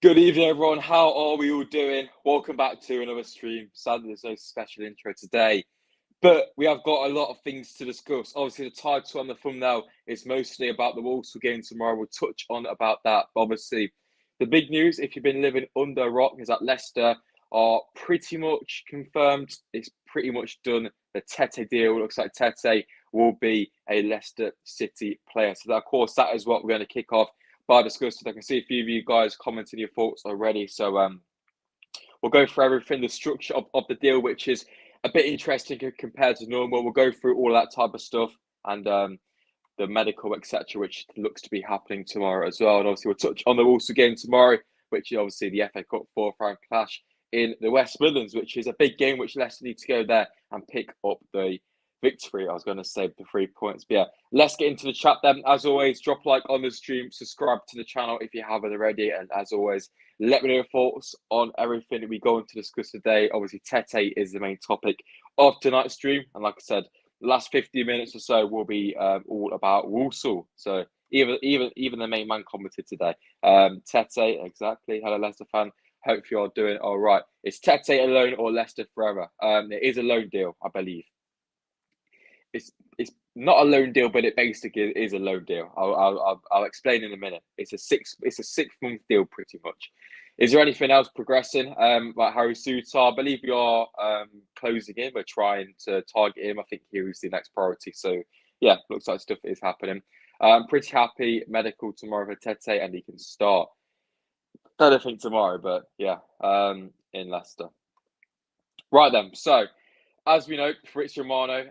Good evening, everyone. How are we all doing? Welcome back to another stream. Sadly, there's no special intro today, but we have got a lot of things to discuss. Obviously, the title on the thumbnail is mostly about the Walsall game tomorrow. We'll touch on about that. But obviously, the big news, if you've been living under a rock, is that Leicester are pretty much confirmed. It's pretty much done. The Tetê deal looks like Tetê will be a Leicester City player. So, that, of course, that is what we're going to kick off by discussing. I can see a few of you guys commenting your thoughts already. So we'll go through everything, the structure of the deal, which is a bit interesting compared to normal. We'll go through all that type of stuff and the medical, etc., which looks to be happening tomorrow as well. And obviously, we'll touch on the Walsall game tomorrow, which is obviously the FA Cup fourth-round clash in the West Midlands, which is a big game, which Leicester need to go there and pick up the victory. I was going to say the 3 points. But yeah, let's get into the chat then. As always, drop a like on the stream, subscribe to the channel if you haven't already. And as always, let me know your thoughts on everything that we go on to discuss today. Obviously, Tetê is the main topic of tonight's stream. And like I said, the last 15 minutes or so will be all about Walsall. So even the main man commented today. Tetê, exactly. Hello, Leicester fan. Hope you're doing all right. It's Tetê alone or Leicester forever? It is a loan deal, I believe. It's not a loan deal, but it basically is a loan deal. I'll explain in a minute. It's a 6-month deal, pretty much. Is there anything else progressing? Like Harry Sutar, I believe we are closing in. We're trying to target him. I think he was the next priority. So yeah, looks like stuff is happening. I'm pretty happy. Medical tomorrow for Tetê, and he can start. I don't think tomorrow, but yeah, in Leicester. Right then, so as we know, Fabrizio Romano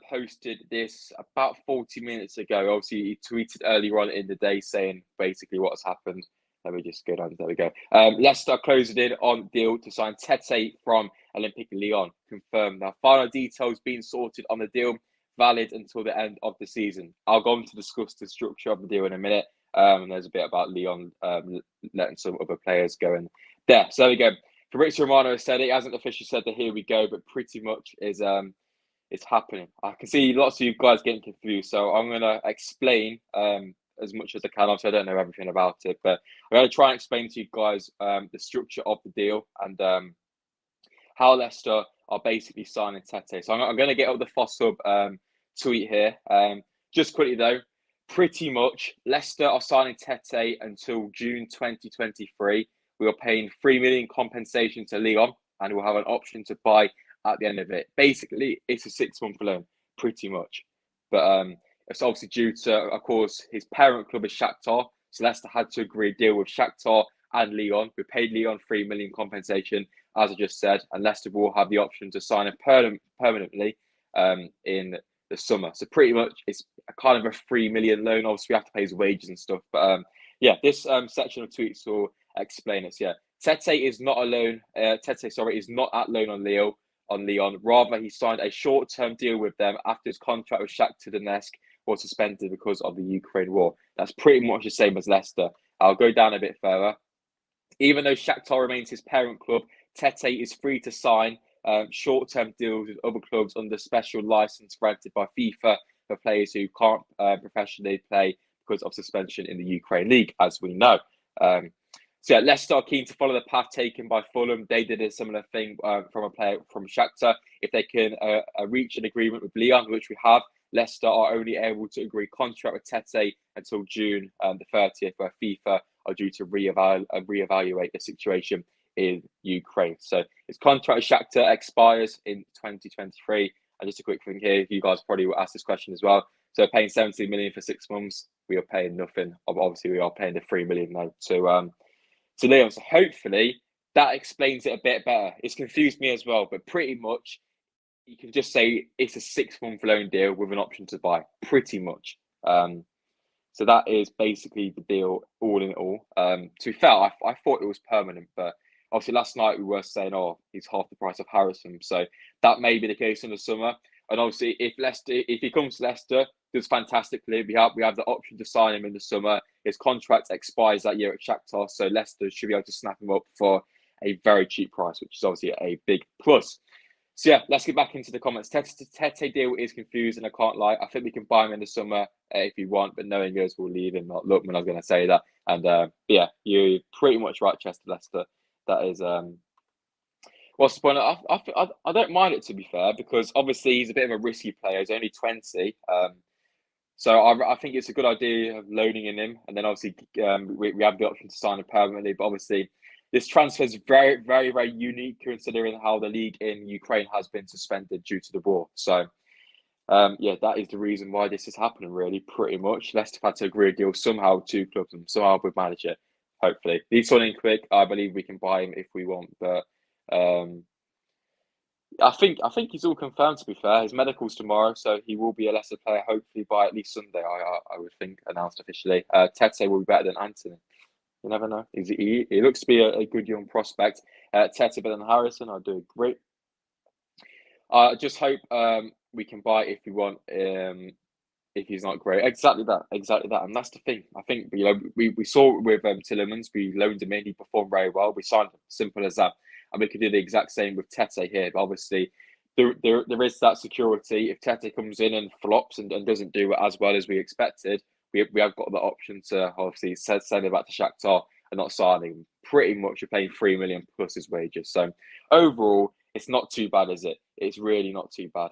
posted this about 40 minutes ago. Obviously, he tweeted earlier on in the day saying basically what's happened. Let me just go down. There we go. Leicester closed in on deal to sign Tetê from Olympique Lyon. Confirmed. Now, final details being sorted on the deal, valid until the end of the season. I'll go on to discuss the structure of the deal in a minute. And there's a bit about Lyon letting some other players go in there. So there we go. Fabrizio Romano has said it. He hasn't officially said that here we go, but pretty much is it's happening. I can see lots of you guys getting confused, so I'm gonna explain as much as I can. Obviously, I don't know everything about it, but I'm gonna try and explain to you guys the structure of the deal and how Leicester are basically signing Tetê. So I'm gonna get up the Foss Hub tweet here. Just quickly though, pretty much Leicester are signing Tetê until June 2023. We are paying 3 million compensation to Lyon, and we'll have an option to buy at the end of it. Basically, it's a 6-month loan, pretty much. But it's obviously due to, of course, his parent club is Shakhtar. So Leicester had to agree a deal with Shakhtar and Lyon. We paid Lyon 3 million compensation, as I just said, and Leicester will have the option to sign him permanently in the summer. So pretty much, it's kind of a 3 million loan. Obviously, we have to pay his wages and stuff. But yeah, this section of tweets will explain it. Yeah, Tetê is not a loan. Tetê, is not at loan on Lyon. Rather, he signed a short-term deal with them after his contract with Shakhtar Donetsk was suspended because of the Ukraine war. That's pretty much the same as Leicester. I'll go down a bit further. Even though Shakhtar remains his parent club, Tetê is free to sign short-term deals with other clubs under special license granted by FIFA for players who can't professionally play because of suspension in the Ukraine League, as we know. So yeah, Leicester are keen to follow the path taken by Fulham. They did a similar thing from a player from Shakhtar. If they can reach an agreement with Lyon, which we have, Leicester are only able to agree contract with Tetê until June the 30th, where FIFA are due to reevaluate the situation in Ukraine. So his contract with Shakhtar expires in 2023. And just a quick thing here, you guys probably will ask this question as well. So paying 17 million for 6 months, we are paying nothing. Obviously, we are paying the 3 million now to Lyon. So hopefully that explains it a bit better. It's confused me as well, but pretty much you can just say it's a 6-month loan deal with an option to buy, pretty much. So that is basically the deal all in all. To be fair, I thought it was permanent, but obviously last night we were saying, oh, he's half the price of Harrison. So that may be the case in the summer. And obviously if he comes to Leicester, does fantastically. We have the option to sign him in the summer. His contract expires that year at Shakhtar, so Leicester should be able to snap him up for a very cheap price, which is obviously a big plus. So yeah, let's get back into the comments. Tetê deal is confusing. I can't lie. I think we can buy him in the summer if you want, but knowing us, we'll leave him. Look, when I was going to say that, and yeah, you're pretty much right, Chester Leicester. That is what's the point? I don't mind it, to be fair, because obviously he's a bit of a risky player. He's only 20. So I think it's a good idea of loaning in him, and then obviously we have the option to sign him permanently. But obviously, this transfer is very, very, very unique considering how the league in Ukraine has been suspended due to the war. So yeah, that is the reason why this is happening. Really, pretty much. Leicester had to agree a deal somehow to clubs and somehow with manager. Hopefully, he's signing quick. I believe we can buy him if we want, but. I think he's all confirmed. To be fair, his medical's tomorrow, so he will be a Leicester player. Hopefully by at least Sunday, I would think, announced officially. Tetê will be better than Anthony. You never know. He looks to be a good young prospect. Tetê better than Harrison. I do agree. I just hope we can buy if we want. If he's not great, exactly that, and that's the thing. I think we saw with Tillemans, we loaned him in, he performed very well. We signed him, simple as that, and we could do the exact same with Tetê here. But obviously, there is that security. If Tetê comes in and flops and doesn't do it as well as we expected, we have got the option to obviously send him back to Shakhtar and not signing him. Pretty much, you're paying 3 million plus his wages. So overall, it's not too bad, is it? It's really not too bad.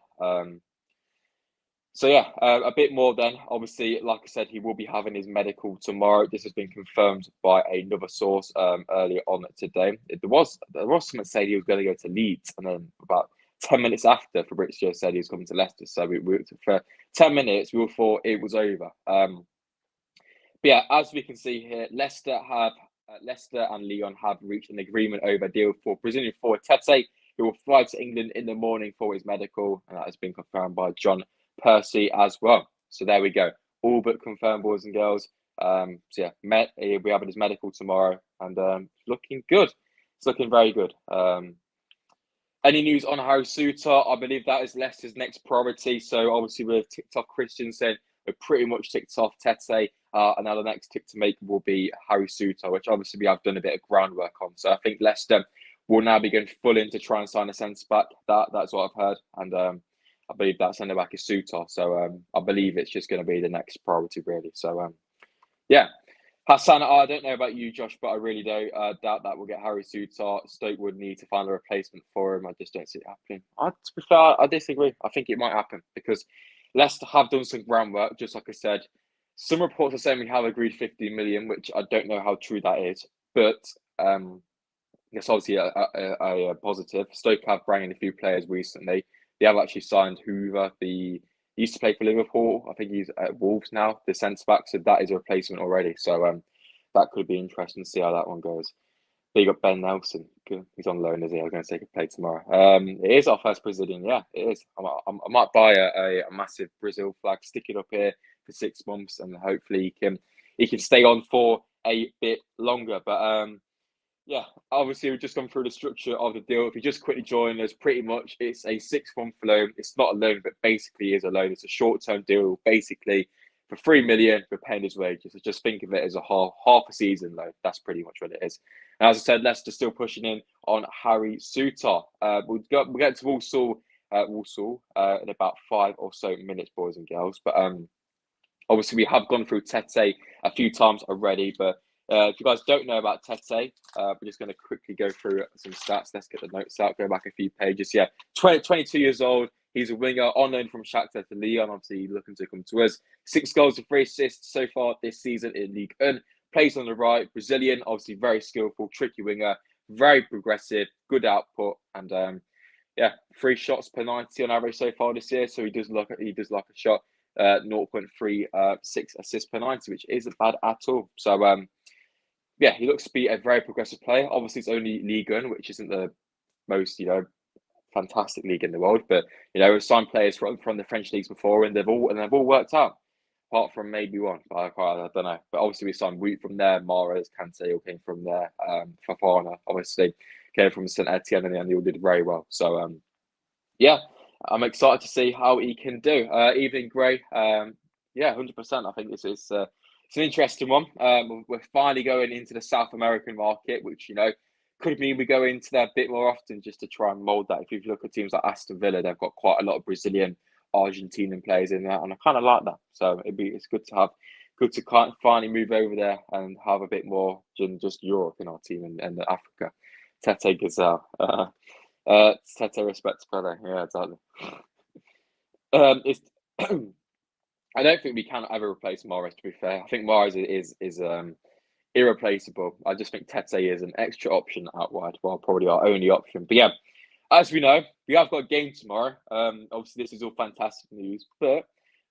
So yeah, a bit more then. Obviously, like I said, he will be having his medical tomorrow. This has been confirmed by another source earlier on today. There was someone saying he was going to go to Leeds, and then about 10 minutes after, Fabrizio said he was coming to Leicester. So we for 10 minutes, we all thought it was over. But yeah, as we can see here, Leicester and Lyon have reached an agreement over a deal for Brazilian forward Tetê, who will fly to England in the morning for his medical, and that has been confirmed by John Percy as well. So there we go. All but confirmed, boys and girls. So yeah, he'll be having his medical tomorrow, and looking good. It's looking very good. Any news on Harry Souttar? I believe that is Leicester's next priority. So obviously we've ticked off Christensen. We've pretty much ticked off Tetê. And now the next tick to make will be Harry Souttar, which obviously we have done a bit of groundwork on. So I think Leicester will now be going full in to try and sign a centre back. That's what I've heard. And I believe that centre back is Souttar. So I believe it's just going to be the next priority, really. So yeah. Hassan, I don't know about you, Josh, but I really do doubt that we'll get Harry Souttar. Stoke would need to find a replacement for him. I just don't see it happening. To be fair, I disagree. I think it might happen because Leicester have done some groundwork, just like I said. Some reports are saying we have agreed 50 million, which I don't know how true that is. But it's obviously a positive. Stoke have brought in a few players recently. They have actually signed Hoover, he used to play for Liverpool. I think he's at Wolves now, the centre back. So that is a replacement already. So that could be interesting to see how that one goes. Big up Ben Nelson. He's on loan, is he? I was going to say he could play tomorrow. It is our first Brazilian. Yeah, it is. I might buy a massive Brazil flag, stick it up here for 6 months, and hopefully he can stay on for a bit longer. But yeah, obviously we've just gone through the structure of the deal. If you just quickly join us, pretty much it's a 6-month loan. It's not a loan, but basically is a loan. It's a short-term deal, basically for 3 million for paying his wages. So just think of it as a half a season loan. That's pretty much what it is. And as I said, Leicester still pushing in on Harry Souttar. We'll get to Walsall in about 5 or so minutes, boys and girls. But obviously we have gone through Tetê a few times already, but if you guys don't know about Tetê, we're just going to quickly go through some stats. Let's get the notes out, go back a few pages. Yeah, 22 years old. He's a winger on loan from Shakhtar to Lyon. Obviously, looking to come to us. 6 goals and 3 assists so far this season in League 1. Plays on the right. Brazilian, obviously very skillful, tricky winger. Very progressive, good output. And yeah, 3 shots per 90 on average so far this year. So he does like a shot. 0.36 assists per 90, which isn't bad at all. So yeah, he looks to be a very progressive player. Obviously, it's only League 1, which isn't the most, fantastic league in the world. But we've signed players from the French leagues before, and they've all worked out, apart from maybe one. I don't know. But obviously, we signed Wout from there. Mahrez, Kante all came from there. Fofana obviously came from Saint Etienne, and they all did very well. So yeah, I'm excited to see how he can do. Evening Gray, yeah, 100%. I think it's an interesting one. We're finally going into the South American market, which could mean we go into there a bit more often just to try and mould that. If you look at teams like Aston Villa, they've got quite a lot of Brazilian, Argentinian players in there, and I kind of like that. So it's good to have, good to kind of finally move over there and have a bit more than just Europe in our team and Africa. Tetê Gazelle. Tetê respects Pele. Yeah, exactly. It's I don't think we can ever replace Mahrez. To be fair, I think Mahrez is irreplaceable. I just think Tetê is an extra option out wide. Well, probably our only option. But yeah, as we know, we have got a game tomorrow. Obviously, this is all fantastic news. But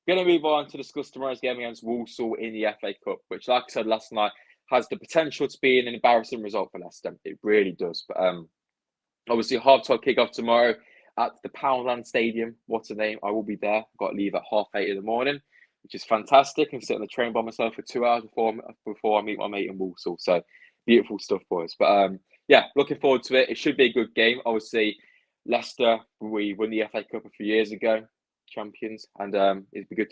we're going to move on to discuss tomorrow's game against Walsall in the FA Cup, which, like I said last night, has the potential to be an embarrassing result for Leicester. It really does. But obviously, half-time kick-off tomorrow at the Poundland Stadium. What a name. I will be there. I've got to leave at 8:30 in the morning, which is fantastic. I'm sitting on the train by myself for 2 hours before I meet my mate in Walsall. So beautiful stuff, boys. But yeah, looking forward to it. It should be a good game. Obviously, Leicester, we won the FA Cup a few years ago, champions, and it'd be good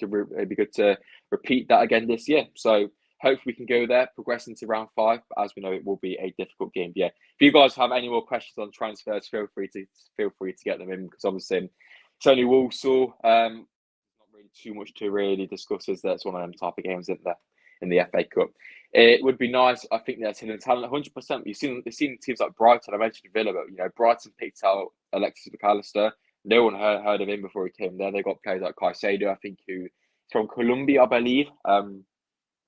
to repeat that again this year. So hopefully we can go there, progress into round 5. But as we know, it will be a difficult game. Yeah, if you guys have any more questions on transfers, feel free to get them in, because obviously it's only Walsall. Not really too much to really discuss, as that's one of them type of games in the FA Cup. It would be nice. I think they're hidden talent 100%. You've seen teams like Brighton. I mentioned Villa, but Brighton picked out Alexis McAllister. No one heard of him before he came there. They got players like Caicedo, I think, who's from Colombia, I believe.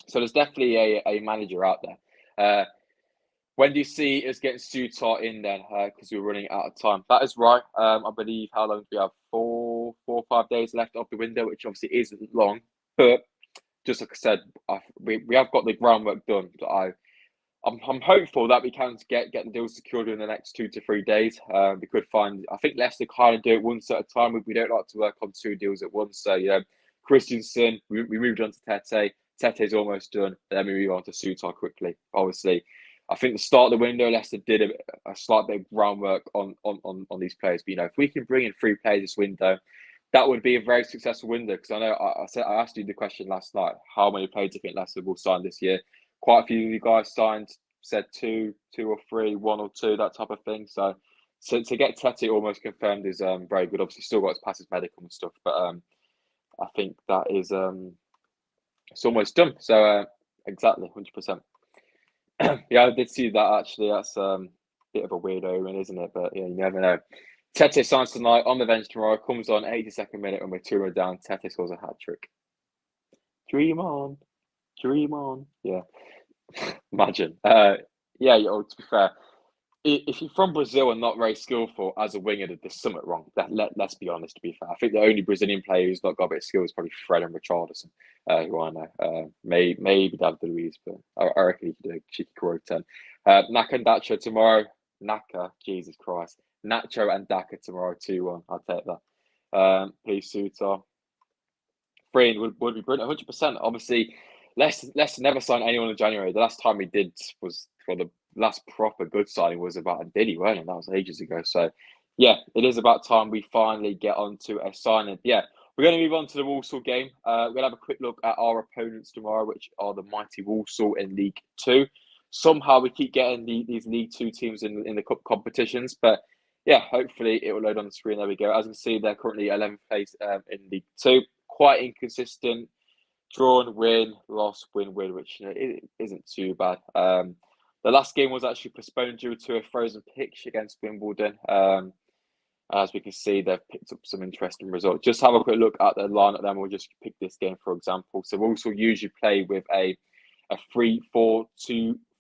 So there's definitely a manager out there. When do you see us getting Sutar in then? Because we're running out of time. That is right. I believe, how long do we have? 4 or 5 days left of the window, which obviously isn't long. But just like I said, we have got the groundwork done. So I'm hopeful that we can get the deal secured in the next 2 to 3 days. We could find. I think Leicester kind of do it once at a time. We don't like to work on 2 deals at once. So Christensen, we moved on to Tetê. Tete's almost done. Then we move on to Sutar quickly. Obviously, I think the start of the window, Leicester did a slight bit of groundwork on these players. But if we can bring in 3 players this window, that would be a very successful window. Because I know I asked you the question last night: how many players do you think Leicester will sign this year? Quite a few of you guys signed, said 2 or 3, 1 or 2, that type of thing. So to get Tetê almost confirmed is very good. Obviously, still got his passive medical and stuff, but I think that is it's almost done. So exactly 100%. Yeah, I did see that actually. That's a bit of a weird omen, isn't it? But yeah, you never know. Tetê signs tonight on the bench tomorrow. Comes on 82nd minute when we're 2-0 down. Tetê scores a hat trick. Dream on, dream on. Yeah, imagine. Yeah. To be fair, if you're from Brazil and not very skillful as a winger, there's something wrong. Let's be honest. To be fair, I think the only Brazilian player who's not got a bit of skill is probably Fred and Richarlison, who I know. Maybe David Luiz, but I reckon he could do a cheeky Croatan. Naka and Dacho tomorrow. Naka, Jesus Christ. Nacho and Daka tomorrow, 2-1. I'll take that. Please, Sutar. Free would be brilliant, 100%. Obviously, Leicester never signed anyone in January. The last time we did was for the last proper good signing was about a Diddy, weren't it? That was ages ago. So, yeah, it is about time we finally get onto a signing. Yeah, we're going to move on to the Walsall game. We're going to have a quick look at our opponents tomorrow, which are the mighty Walsall in League 2. Somehow we keep getting these League 2 teams in the cup competitions, but yeah, hopefully it will load on the screen. There we go. As you can see, they're currently 11th place in League 2. Quite inconsistent. Drawn, win, loss, win, which it isn't too bad. The last game was actually postponed due to a frozen pitch against Wimbledon. As we can see, they've picked up some interesting results. Just have a quick look at the lineup, then we'll just pick this game for example. So we also usually play with a 3-4-2,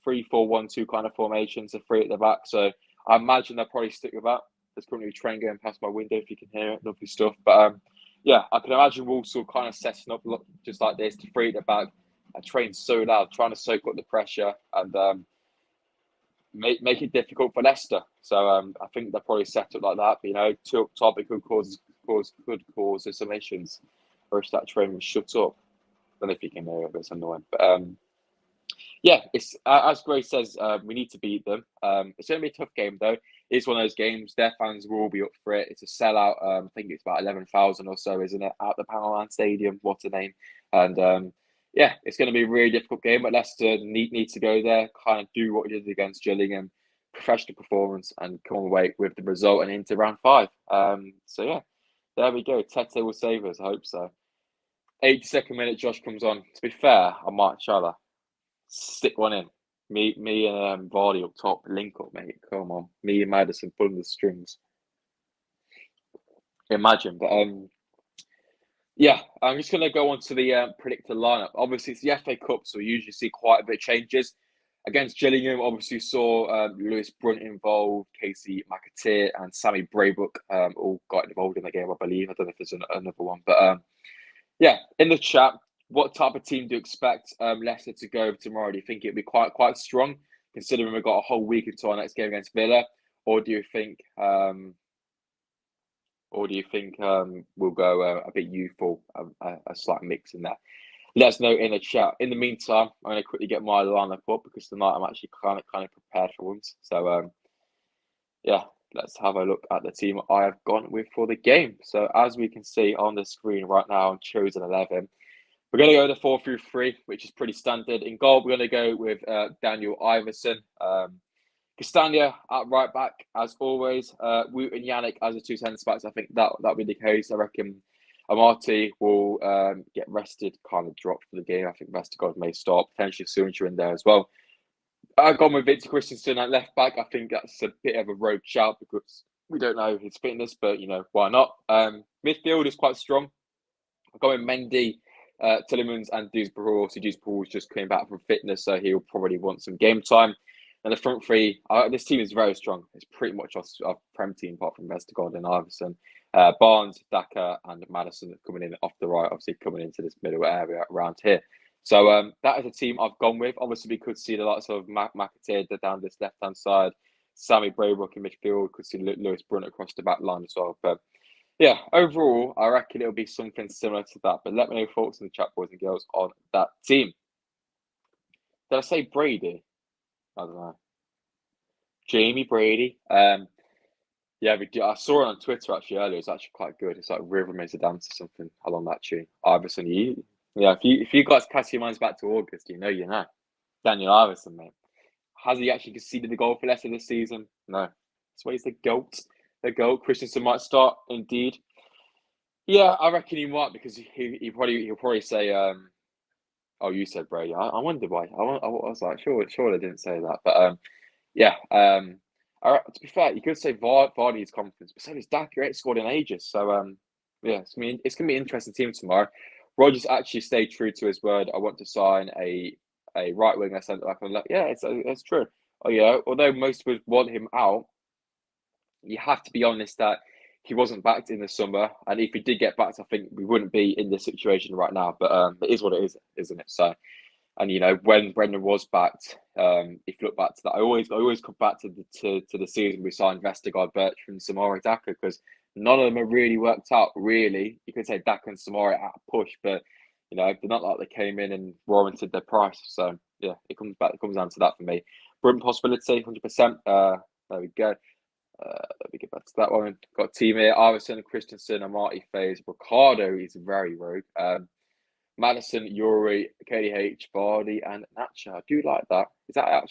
3-4-1-2 kind of formation, so 3 at the back. So I imagine they'll probably stick with that. There's currently a train going past my window, if you can hear it. Lovely stuff. But yeah, I can imagine Walsall kind of setting up just like this to 3 at the back. A train so loud, trying to soak up the pressure and make it difficult for Leicester. So I think they're probably set up like that. But, 2 up top, it could cause some issues. Or if that train was shut up. I don't know if you can hear it, but it's annoying. But yeah, it's as Grace says, we need to beat them. It's going to be a tough game though. It's one of those games. Their fans will all be up for it. It's a sellout. I think it's about 11,000 or so, isn't it? At the Poundland Stadium. What a name! And yeah, it's going to be a really difficult game. But Leicester need to go there, kind of do what we did against Gillingham, professional performance and come away with the result and into round 5. So yeah, there we go. Tetê will save us. I hope so. 82nd minute, Josh comes on. To be fair, I might try to stick one in. Me and Vardy up top, link up, mate. Come on, me and Maddison pulling the strings. Imagine, but yeah, I'm just gonna go on to the predicted lineup. Obviously, it's the FA Cup, so we usually see quite a bit of changes. Against Gillingham, obviously saw Lewis Brunt involved, Casey McAteer and Sammy Braybrooke all got involved in the game, I believe. I don't know if there's another one, but yeah, in the chat, what type of team do you expect Leicester to go tomorrow? Do you think it'll be quite strong, considering we've got a whole week until our next game against Villa, or do you think we'll go a bit youthful, a slight mix in there? Let us know in the chat. In the meantime, I'm going to quickly get my lineup up because tonight I'm actually kind of prepared for once. So yeah, let's have a look at the team I have gone with for the game. So as we can see on the screen right now, I've chosen 11. We're going to go the 4-3-3, which is pretty standard. In goal, we're going to go with Daniel Iverson. Castagna at right back, as always. Woot and Yannick as the two centre-backs. I think that'll be the case. I reckon Amati will get rested, kind of dropped for the game. I think Vestergaard may start, potentially Sunja in there as well. I've gone with Victor Christensen at left back. I think that's a bit of a rogue shout because we don't know his fitness, but why not? Midfield is quite strong. I've gone with Mendy, Tillemans, and Dewsbury. So Dewsbury just came back from fitness, so he'll probably want some game time. And the front three, this team is very strong. It's pretty much our Prem team, apart from Vestergaard and Iverson. Barnes, Daka, and Maddison coming in off the right, obviously coming into this middle area around here. So that is a team I've gone with. Obviously, we could see the likes of McAteer down this left-hand side, Sammy Braybrooke in midfield, could see Lewis Brunt across the back line as well. But yeah, overall, I reckon it'll be something similar to that. But let me know your thoughts in the chat, boys and girls, on that team. Did I say Brady? I don't know. Jamie Brady. Yeah, I saw it on Twitter actually earlier. It's actually quite good. It's like Rhythm is a Dance or something along that tune. Iverson, if you guys cast your minds back to August, you know. Daniel Iverson, mate. Has he actually conceded the goal for Leicester this season? No. That's why he's the GOAT. The GOAT. Christensen might start, indeed. Yeah, I reckon he might because he'll probably say, oh, you said Brady. I wonder why. I was like, sure I didn't say that. But yeah. To be fair, you could say Vardy's confidence, but so is Daka. He ain't scored in ages. So yeah, it's gonna be an interesting team tomorrow. Rogers actually stayed true to his word. I want to sign a right winger centre back. I'm like, yeah, it's true. Oh yeah, although most of us want him out, you have to be honest that he wasn't backed in the summer, and if he did get backed, I think we wouldn't be in this situation right now. But it is what it is, isn't it? So. And when Brendan was backed, if you look back to that, I always come back to the season we signed Vestergaard, Bertrand, Samora, Daka, because none of them have really worked out. Really, you could say Daka and Samora at a push, but they're not like they came in and warranted their price. So yeah, it comes down to that for me. Brunt possibility, 100%. There we go. Let me get back to that one. Got a team here: Iverson, Christensen, Amati, Faze, Ricardo is very rogue. Maddison, Yuri, KDH, Vardy, and Nacho. I do like that. Does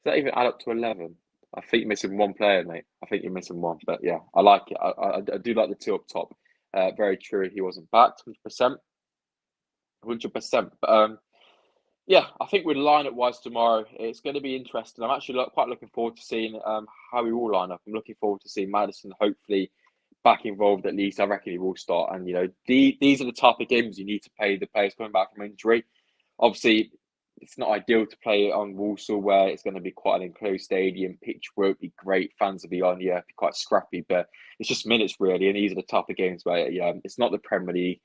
that even add up to 11? I think you're missing one player, mate. I think you're missing one. But yeah, I like it. I do like the two up top. Very true. He wasn't backed, 100%. 100%. But yeah, I think with lineup wise tomorrow, it's going to be interesting. I'm actually quite looking forward to seeing how we all line up. I'm looking forward to seeing Maddison hopefully back involved at least. I reckon he will start. And these are the type of games you need to pay the players coming back from injury. Obviously, it's not ideal to play on Walsall where it's going to be quite an enclosed stadium. Pitch won't be great. Fans will be on, be quite scrappy. But it's just minutes really. And these are the type of games where it's not the Premier League.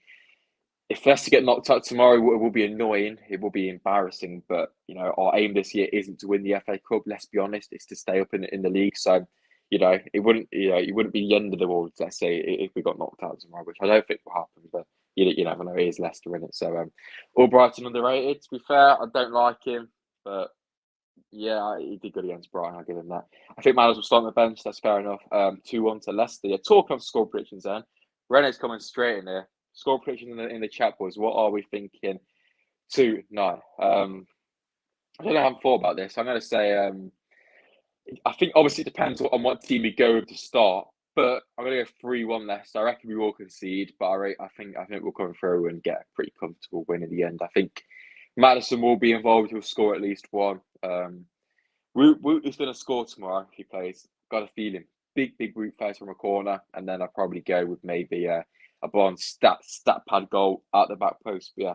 If Leicester get knocked out tomorrow, it will be annoying. It will be embarrassing. But our aim this year isn't to win the FA Cup. Let's be honest. It's to stay up in the league. So it wouldn't be the end of the world, let's say, if we got knocked out tomorrow, which I don't think will happen, but you never know. It is Leicester in it. So Albrighton underrated, to be fair. I don't like him, but yeah, he did good against Brighton. I'll give him that. I think Miles will start on the bench. That's fair enough. 2-1 to Leicester. Yeah, talking of score predictions then. Rene's coming straight in there. Score predictions in the chat, boys. What are we thinking tonight? I don't know how I'm thought about this. I'm going to say I think obviously it depends on what team we go with to start. But I'm gonna go 3-1 Leicester. I reckon we will concede, but I think we'll come through and get a pretty comfortable win in the end. I think Madison will be involved. He'll score at least one. Woot is going to score tomorrow if he plays. Got a feeling. Big Woot face from a corner, and then I'll probably go with maybe a Bond stat pad goal at the back post. But yeah,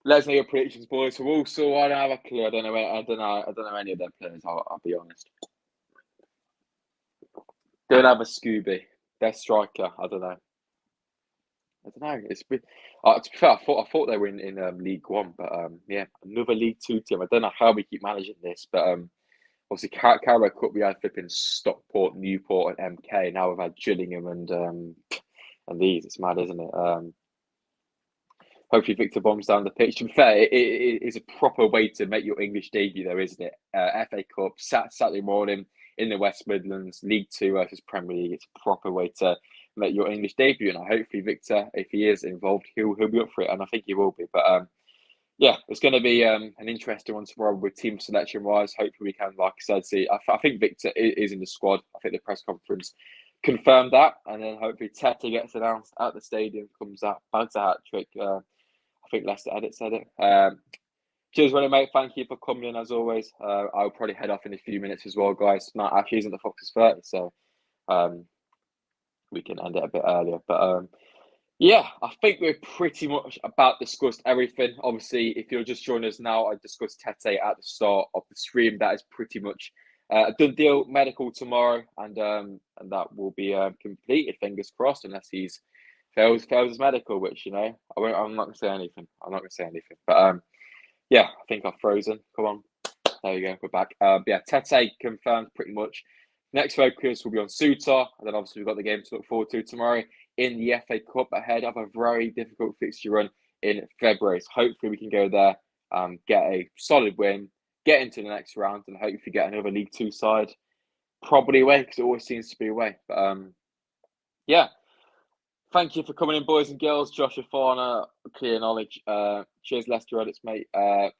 let us know your predictions, boys. For Walsall, I don't have a clue. I don't know any of their players. I'll be honest. Don't have a Scooby. Their striker. I don't know. It's been, to be fair, I thought they were in League One, but yeah, another League Two team. I don't know how we keep managing this, but obviously Carabao Cup we had flipping Stockport, Newport, and MK. Now we've had Gillingham and these. It's mad, isn't it? Hopefully Victor bombs down the pitch. To be fair, it is a proper way to make your English debut, though, isn't it? FA Cup Saturday morning in the West Midlands, League Two versus Premier League. It's a proper way to make your English debut, and hopefully Victor, if he is involved, he'll be up for it, and I think he will be. But yeah, it's going to be an interesting one tomorrow with team selection wise. Hopefully, we can, like I said, see. I think Victor is in the squad. I think the press conference confirmed that, and then hopefully Tetê gets announced at the stadium, comes out, bags a hat trick. I think Leicester Edit said it. Cheers, really, mate. Thank you for coming in as always. I'll probably head off in a few minutes as well, guys. Matt actually isn't the Foxes 30, so we can end it a bit earlier. But yeah, I think we're pretty much about discussed everything. Obviously, if you're just joining us now, I discussed Tetê at the start of the stream. That is pretty much a done deal. Medical tomorrow, and that will be completed. Fingers crossed, unless he's fails his medical, which I'm not gonna say anything. But yeah, I think I've frozen. Come on, there you go. We're back. Yeah, Tetê confirmed pretty much. Next focus will be on Sutar, and then obviously we've got the game to look forward to tomorrow in the FA Cup ahead of a very difficult fixture run in February. So hopefully we can go there, get a solid win, get into the next round, and hopefully get another League Two side. Probably away because it always seems to be away. But yeah. Thank you for coming in, boys and girls. Joshua Farner, clear knowledge. Cheers, Leicester Edits, mate.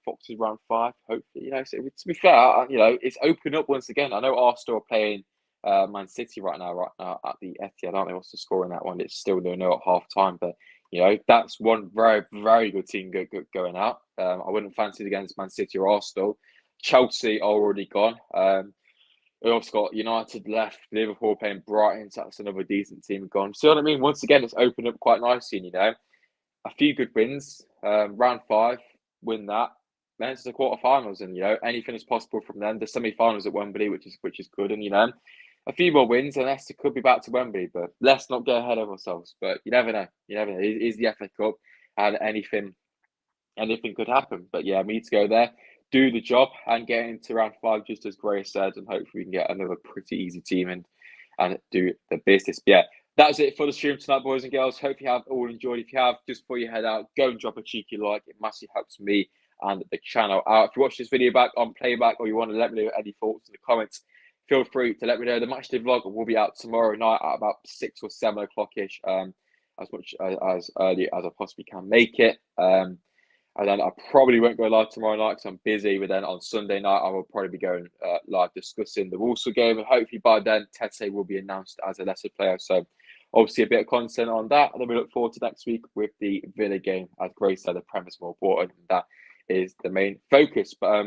Foxes round 5. Hopefully, so to be fair, it's opened up once again. I know Arsenal are playing Man City right now at the Etihad, aren't they? What's the score in that one? It's still 0-0 at half time, but that's one very, very good team going out. I wouldn't fancy it against Man City or Arsenal. Chelsea are already gone. We also got United left, Liverpool playing Brighton, so that's another decent team gone. See what I mean? Once again, it's opened up quite nicely, a few good wins. Round 5, win that. Then it's the quarterfinals, and anything is possible from then. The semi-finals at Wembley, which is good, and a few more wins, and Leicester could be back to Wembley. But let's not get ahead of ourselves. But you never know. It is the FA Cup, and anything could happen. But yeah, we need to go there, do the job, and get into round 5, just as Grace said, and hopefully we can get another pretty easy team and do the business. But yeah, that's it for the stream tonight, boys and girls. Hope you have all enjoyed. If you have, just before you head out, go and drop a cheeky like. It massively helps me and the channel out. If you watch this video back on playback, or you want to let me know any thoughts in the comments, feel free to let me know. The matchday vlog will be out tomorrow night at about 6 or 7 o'clock ish. As much as early as I possibly can make it. And then I probably won't go live tomorrow night because I'm busy. But then on Sunday night, I will probably be going live discussing the Walsall game. And hopefully by then, Tetê will be announced as a Leicester player. So obviously a bit of content on that. And then we look forward to next week with the Villa game. As Grace said, the premise more important. And that is the main focus. But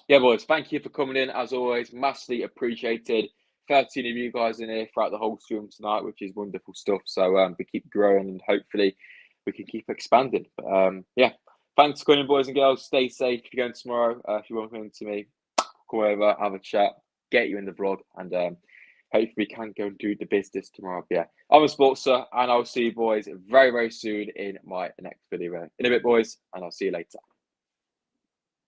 yeah, boys, thank you for coming in. As always, massively appreciated. 13 of you guys in here throughout the whole stream tonight, which is wonderful stuff. So we keep growing, and hopefully we can keep expanding. But yeah, thanks for coming in, boys and girls. Stay safe. If you're going tomorrow, if you want to come to me, come over, have a chat, get you in the vlog, and hopefully we can go and do the business tomorrow. But yeah, I'm a sportster, and I'll see you boys very, very soon in my next video. In a bit, boys, and I'll see you later.